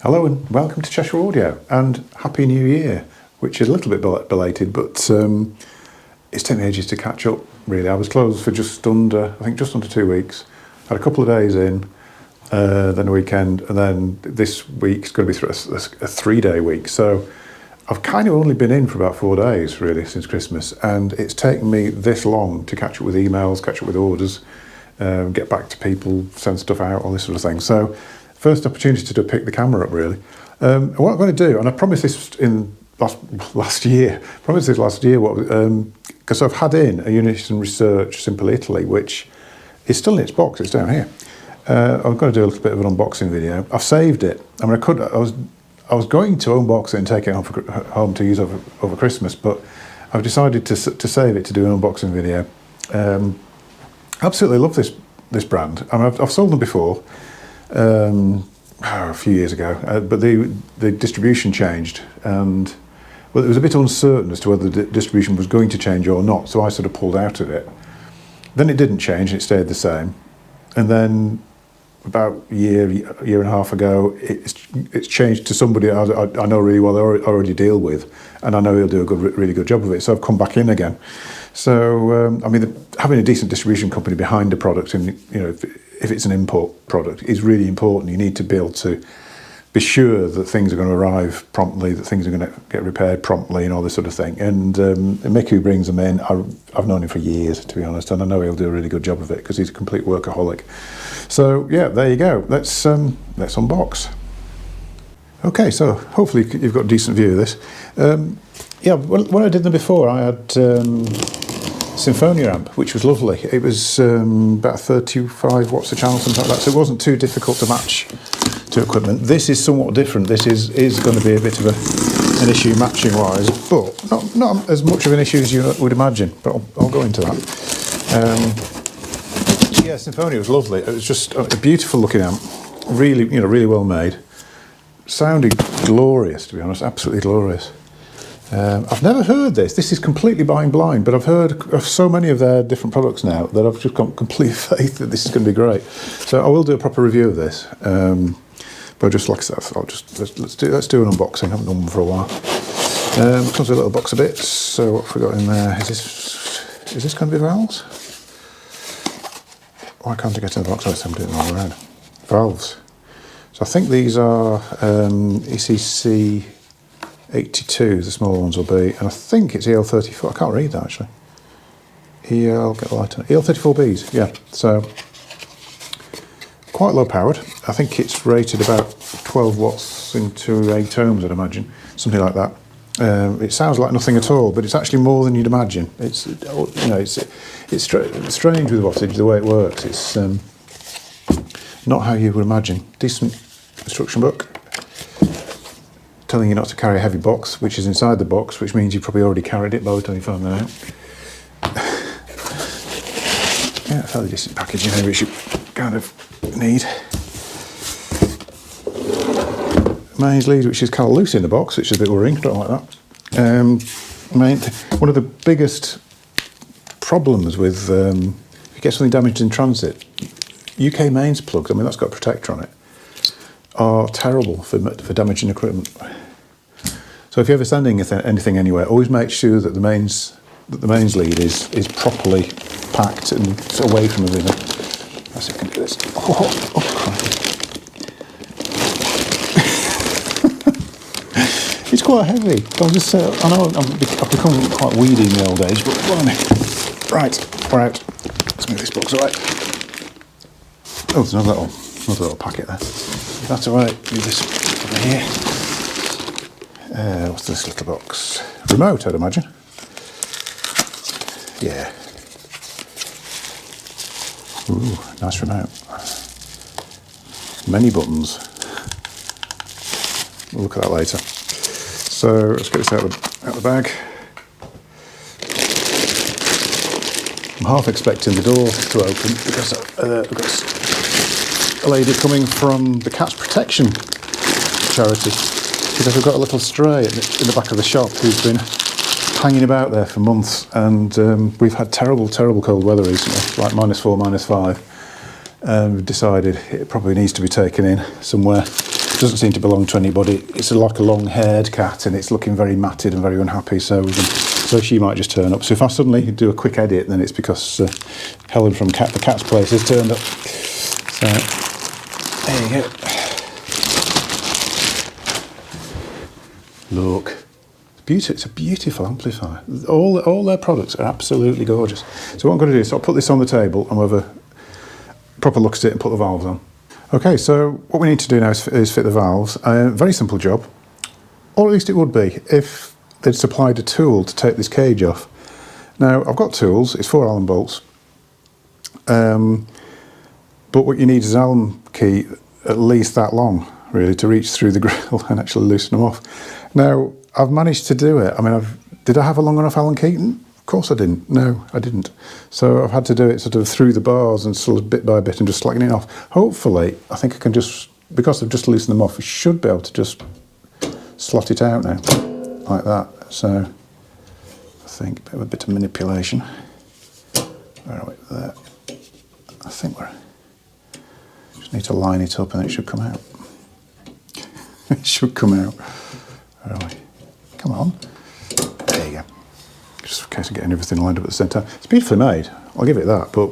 Hello and welcome to Cheshire Audio, and Happy New Year, which is a little bit belated, but it's taken me ages to catch up, really. I was closed for just under 2 weeks. Had a couple of days in, then a weekend, and then this week's going to be a 3-day week. So I've kind of only been in for about 4 days, really, since Christmas, and it's taken me this long to catch up with emails, catch up with orders, get back to people, send stuff out, all this sort of thing. So first opportunity to pick the camera up, really. And what I'm going to do, and I promised this in last year, because I've had in a Unison Research Simple Italy, which is still in its box. It's down here. I'm going to do a little bit of an unboxing video. I've saved it. I mean, I was going to unbox it and take it home to use over Christmas, but I've decided to save it to do an unboxing video. Absolutely love this brand. I mean, I've sold them before. A few years ago, but the distribution changed, and well, it was a bit uncertain as to whether the distribution was going to change or not, so I sort of pulled out of it. Then it didn't change, it stayed the same, and then about a year and a half ago, it's changed to somebody I know really well, I already deal with, and I know he'll do a really good job of it, so I've come back in again. So I mean, having a decent distribution company behind a product, and you know, if it's an import product, is really important. You need to be able to be sure that things are going to arrive promptly, that things are going to get repaired promptly, and all this sort of thing. And Mick, who brings them in, I've known him for years, to be honest, and I know he'll do a really good job of it because he's a complete workaholic. So yeah, there you go. Let's unbox. Okay, so hopefully you've got a decent view of this. Yeah, when I did them before, I had Symphonia amp, which was lovely. It was about 35 watts a channel, something like that, so it wasn't too difficult to match to equipment. This is somewhat different. This is going to be a bit of an issue matching wise, but not as much of an issue as you would imagine, but I'll go into that. Yeah, Symphonia was lovely. It was just a beautiful looking amp, really well made. Sounded glorious, to be honest, absolutely glorious. I've never heard this. This is completely buying blind, but I've heard of so many of their different products now that I've just got complete faith that this is going to be great. So I will do a proper review of this. But just like I said, let's do an unboxing. I haven't done one for a while. Comes with a little box of bits. So what have we got in there? Is this going to be valves? Why can't I get in the box? I'm doing it all around. Valves. So I think these are ECC 82s, the smaller ones will be, and I think it's EL34. I can't read that actually. I'll get the light on it. EL34Bs, yeah. So quite low powered. I think it's rated about 12 watts into 8 ohms, I'd imagine, something like that. It sounds like nothing at all, but it's actually more than you'd imagine. It's strange with wattage the way it works. It's not how you would imagine. Decent instruction book, telling you not to carry a heavy box, which is inside the box, which means you probably already carried it by the time you found that out. Yeah, fairly decent packaging here, which you kind of need. Mains lead, which is kind of loose in the box, which is a bit worrying, don't like that. One of the biggest problems with, if you get something damaged in transit, UK mains plugs, I mean, that's got a protector on it, are terrible for damaging equipment. So if you're ever sending anything anywhere, always make sure that the mains lead is properly packed and away from everything. Let's see if I can do this. Oh crap. It's quite heavy. I'll just say, I know I've become quite weedy in the old age, but blimey. Right, we're out. Let's move this box away. Oh, there's another little packet there. That's all right. Do this over here. What's this little box? Remote, I'd imagine. Yeah. Ooh, nice remote. Many buttons. We'll look at that later. So let's get this out of the bag. I'm half expecting the door to open because we've got a lady coming from the Cats Protection charity, because we've got a little stray in the back of the shop who's been hanging about there for months, and we've had terrible cold weather recently, like -4, -5. We've decided it probably needs to be taken in somewhere doesn't seem to belong to anybody. It's like a long-haired cat, and it's looking very matted and very unhappy. So she might just turn up. So if I suddenly do a quick edit, then it's because Helen from the Cat's Place has turned up. So there you go. Look, it's a beautiful amplifier. All their products are absolutely gorgeous. So what I'm going to do is I'll put this on the table and we'll have a proper look at it and put the valves on. Okay, so what we need to do now is fit the valves. Very simple job, or at least it would be if they'd supplied a tool to take this cage off. Now I've got tools. It's 4 Allen bolts, but what you need is an Allen key at least that long, really, to reach through the grill and actually loosen them off. Now, I've managed to do it. I mean, did I have a long enough Allen key? Of course I didn't. No, I didn't. So I've had to do it sort of through the bars and sort of bit by bit and just slacking it off. Hopefully, I think I can just, because I've just loosened them off, I should be able to just slot it out now, like that. So I think a bit of manipulation. Where are we? There. I think just need to line it up and it should come out. It should come out. Where are we? Come on. There you go. Just in case of getting everything lined up at the centre. It's beautifully made, I'll give it that, but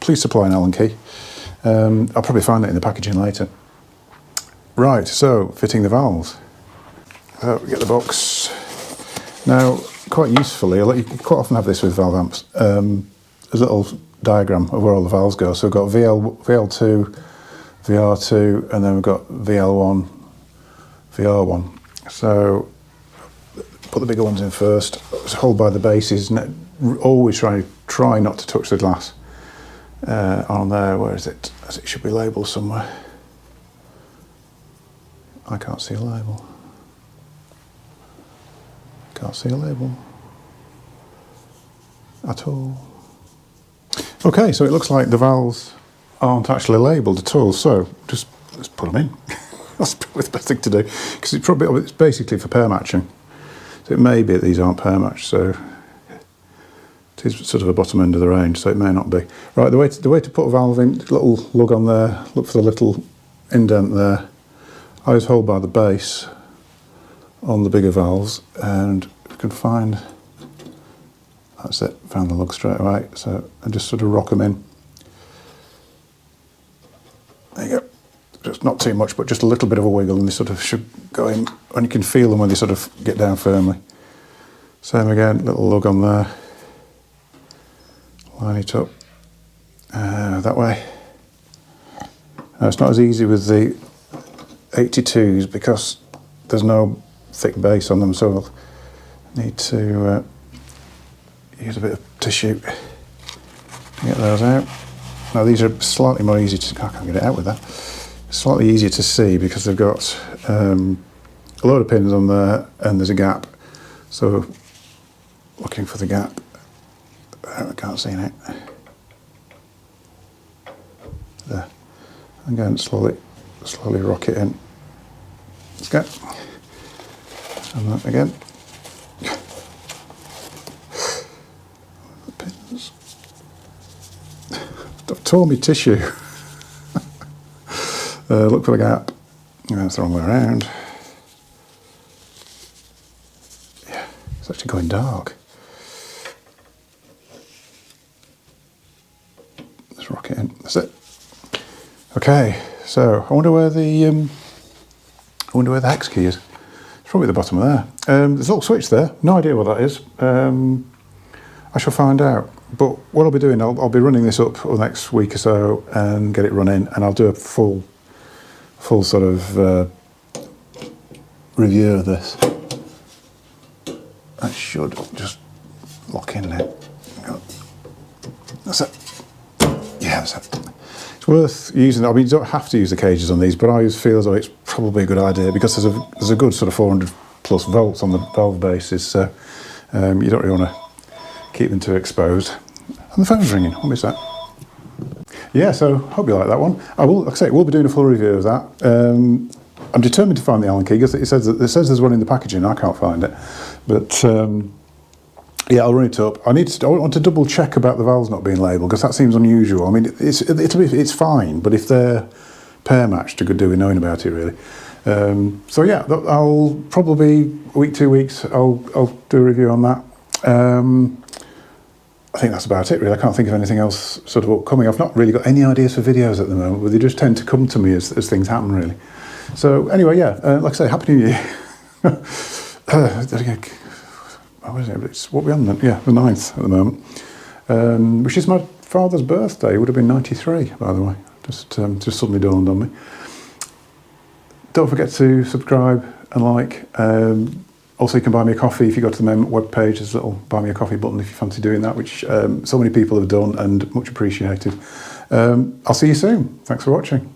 please supply an Allen key. I'll probably find that in the packaging later. Right, so fitting the valves. So we get the box. Now, quite usefully, you quite often have this with valve amps, there's a little diagram of where all the valves go. So we've got VL2, VR2, and then we've got VL1, VR1. So put the bigger ones in first, hold by the bases, always try not to touch the glass on there. Where is it? As it should be labelled somewhere. I can't see a label. Can't see a label at all. Okay, so it looks like the valves aren't actually labelled at all, so just let's put them in. That's probably the best thing to do, because it's basically for pair matching. So it may be that these aren't pair matched, so it is sort of a bottom end of the range, so it may not be. Right, the way to put a valve in, little lug on there, look for the little indent there. I always hold by the base on the bigger valves, and if you can find, that's it, found the lug straight away. So I just sort of rock them in. There you go. Just not too much, but just a little bit of a wiggle, and they sort of should go in, and you can feel them when they sort of get down firmly. Same again, little lug on there. Line it up that way. Now, it's not as easy with the 82s because there's no thick base on them, so we'll need to use a bit of tissue to get those out. Now these are slightly more easy to, I can't get it out with that. Slightly easier to see because they've got a load of pins on there and there's a gap. So looking for the gap. I can't see it. There. And go and slowly rock it in. Let's go. And that again. The pins. I've torn my tissue. Look for the gap. That's the wrong way around. Yeah, it's actually going dark. Let's rock it in. That's it. Okay, so I wonder where the hex key is. It's probably at the bottom of there. There's a little switch there. No idea what that is. I shall find out. But what I'll be doing, I'll be running this up over the next week or so and get it running, and I'll do a full sort of review of this. That should just lock in there. That's it. Yeah, that's it. It's worth using. I mean, you don't have to use the cages on these, but I always feel as though it's probably a good idea because there's a good sort of 400 plus volts on the valve bases, so you don't really want to keep them too exposed. And the phone's ringing. What is that? Yeah, so hope you like that one. I will, like I say, we'll be doing a full review of that. I'm determined to find the Allen key because it says there's one in the packaging. I can't find it, but yeah, I'll run it up. I want to double check about the valves not being labelled because that seems unusual. I mean, it's fine, but if they're pair matched, a good do with knowing about it really. So yeah, I'll probably a week, 2 weeks, I'll do a review on that. I think that's about it really. I can't think of anything else sort of upcoming. I've not really got any ideas for videos at the moment, but they just tend to come to me as things happen really. So anyway, yeah, like I say, Happy New Year. It's what we on then? Yeah, the 9th at the moment, which is my father's birthday. It would have been 93, by the way. Just suddenly dawned on me. Don't forget to subscribe and like. Also, you can buy me a coffee if you go to the Moment webpage. There's a little buy me a coffee button if you fancy doing that, which so many people have done and much appreciated. I'll see you soon. Thanks for watching.